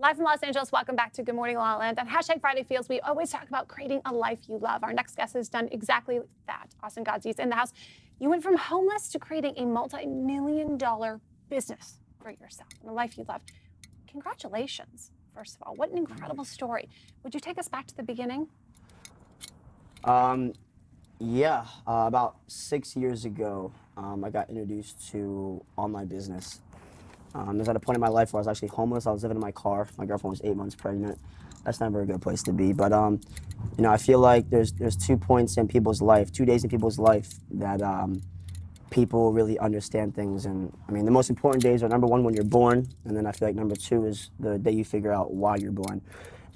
Live from Los Angeles, welcome back to Good Morning La La Land. On Hashtag Friday Feels, we always talk about creating a life you love. Our next guest has done exactly that. Austin Godsey is in the house. You went from homeless to creating a multi-million-dollar business for yourself and a life you love. Congratulations, first of all. What an incredible story. Would you take us back to the beginning? About 6 years ago, I got introduced to online business. I was at a point in my life where I was actually homeless. I was living in my car. My girlfriend was 8 months pregnant. That's not a very good place to be. But I feel like there's 2 points in people's life, 2 days in people's life that people really understand things. And I mean, the most important days are number 1 when you're born, and then I feel like number 2 is the day you figure out why you're born.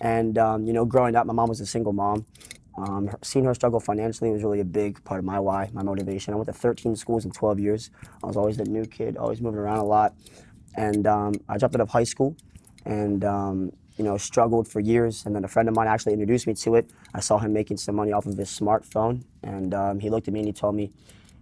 And growing up, my mom was a single mom. Seeing her struggle financially was really a big part of my why, my motivation. I went to 13 schools in 12 years. I was always the new kid, always moving around a lot. And I dropped out of high school and, struggled for years. And then a friend of mine actually introduced me to it. I saw him making some money off of his smartphone. And he looked at me and he told me,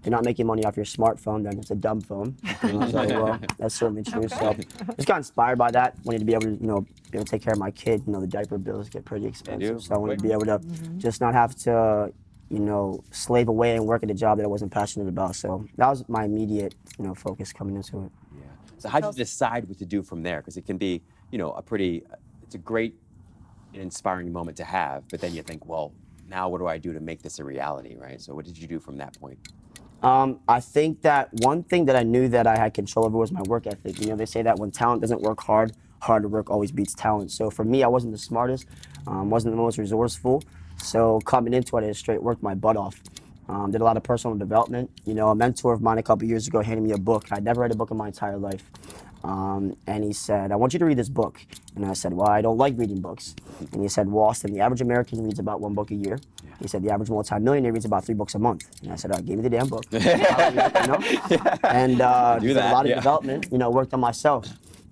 if you're not making money off your smartphone, then it's a dumb phone. And I was like, well, that's certainly true. Okay. So I just got inspired by that. Wanted to be able to, be able to take care of my kid. The diaper bills get pretty expensive. So I wanted to be able to just not have to, slave away and work at a job that I wasn't passionate about. So that was my immediate, focus coming into it. Yeah. So how did you decide what to do from there? Because it can be, it's a great and inspiring moment to have, but then you think, well, now what do I do to make this a reality, right? So what did you do from that point? I think that one thing that I knew that I had control over was my work ethic. They say that when talent doesn't work hard, hard work always beats talent. So for me, I wasn't the smartest, wasn't the most resourceful. So coming into it, I just straight worked my butt off. Did a lot of personal development. A mentor of mine a couple years ago handed me a book. I'd never read a book in my entire life. And he said, I want you to read this book. And I said, well, I don't like reading books. And he said, well, Austin, the average American reads about 1 book a year. He said, the average multi-millionaire reads about 3 books a month. And I said, give me the damn book. And did a lot of development, worked on myself.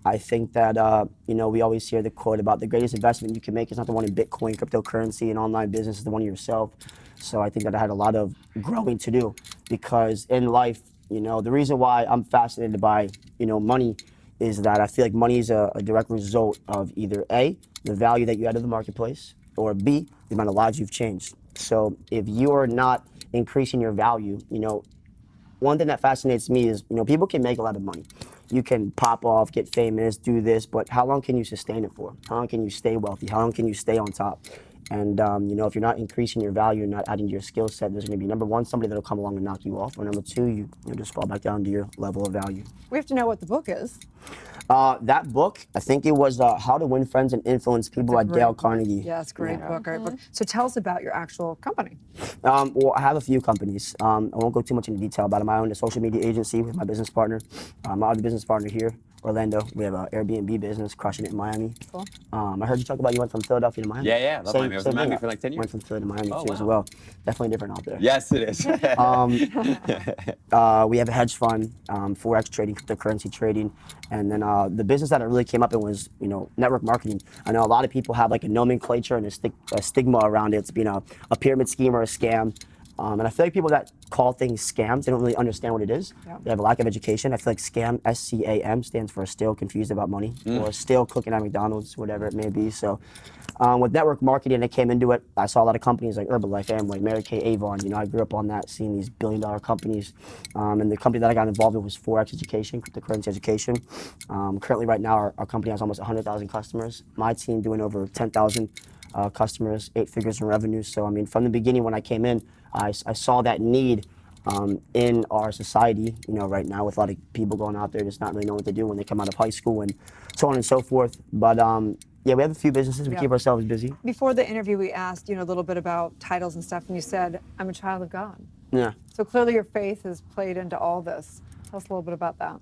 I think that, we always hear the quote about the greatest investment you can make is not the one in Bitcoin, cryptocurrency, and online business, it's the one in yourself. So I think that I had a lot of growing to do because in life, the reason why I'm fascinated by, money is that I feel like money is a direct result of either A, the value that you add to the marketplace, or B, the amount of lives you've changed. So if you are not increasing your value, one thing that fascinates me is, people can make a lot of money. You can pop off, get famous, do this, but how long can you sustain it for? How long can you stay wealthy? How long can you stay on top? And, if you're not increasing your value and not adding to your skill set, there's going to be, number 1, somebody that'll come along and knock you off, or number 2, you just fall back down to your level of value. We have to know what the book is. That book, I think it was How to Win Friends and Influence People by Dale Carnegie. Yes, great book, great book. So tell us about your actual company. Well, I have a few companies. I won't go too much into detail about them. I own a social media agency with my business partner. My other business partner here, Orlando. We have an Airbnb business, crushing it in Miami. Cool. I heard you talk about you went from Philadelphia to Miami. Yeah, love Miami. I was in Miami for like 10 years. Went from Philly to Miami too as well. Definitely different out there. Yes, it is. We have a hedge fund, Forex trading, cryptocurrency trading, and then the business that I really came up in was, network marketing. I know a lot of people have like a nomenclature and a stigma around it. It's being a pyramid scheme or a scam. And I feel like people that call things scams, they don't really understand what it is. Yep. They have a lack of education. I feel like scam, S-C-A-M, stands for still confused about money, or still cooking at McDonald's, whatever it may be. So with network marketing, I came into it. I saw a lot of companies like Herbalife, Amway, Mary Kay, Avon. I grew up on that, seeing these billion-dollar companies. And the company that I got involved with was Forex Education, cryptocurrency education. Currently, right now, our company has almost 100,000 customers. My team doing over 10,000 customers, 8 figures in revenue. So, from the beginning when I came in, I saw that need in our society, right now with a lot of people going out there just not really knowing what to do when they come out of high school and so on and so forth. But we have a few businesses. We keep ourselves busy. Before the interview, we asked a little bit about titles and stuff, and you said, I'm a child of God. Yeah. So clearly your faith has played into all this. Tell us a little bit about that.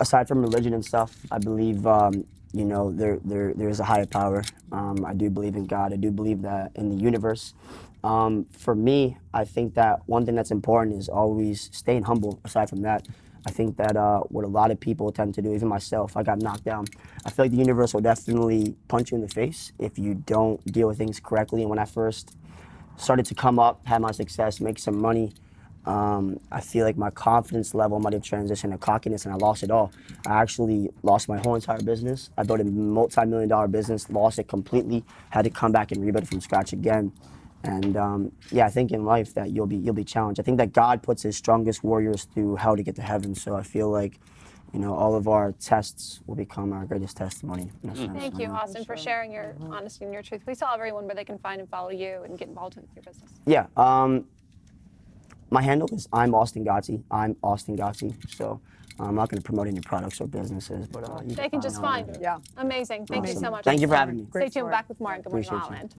Aside from religion and stuff, I believe there is a higher power. I do believe in God. I do believe that in the universe. For me, I think that one thing that's important is always staying humble. Aside from that, I think that what a lot of people tend to do, even myself, I got knocked down. I feel like the universe will definitely punch you in the face if you don't deal with things correctly. And when I first started to come up, had my success, make some money, I feel like my confidence level might have transitioned to cockiness, and I lost it all. I actually lost my whole entire business. I built a multi-million-dollar business, lost it completely, had to come back and rebuild it from scratch again. And yeah, I think in life that you'll be challenged. I think that God puts His strongest warriors through hell to get to heaven. So I feel like, you know, all of our tests will become our greatest testimony. In a sense. Thank you, Austin, for sharing your honesty and your truth. Please tell everyone where they can find and follow you and get involved with your business. Yeah. My handle is I'm Austin Godsey. I'm Austin Godsey. So I'm not going to promote any products or businesses, but They can just find you. Yeah. Amazing. Thank you so much. Thank you for having me. Stay tuned. story. Back with more on Good Morning Appreciate you. LaLa Land.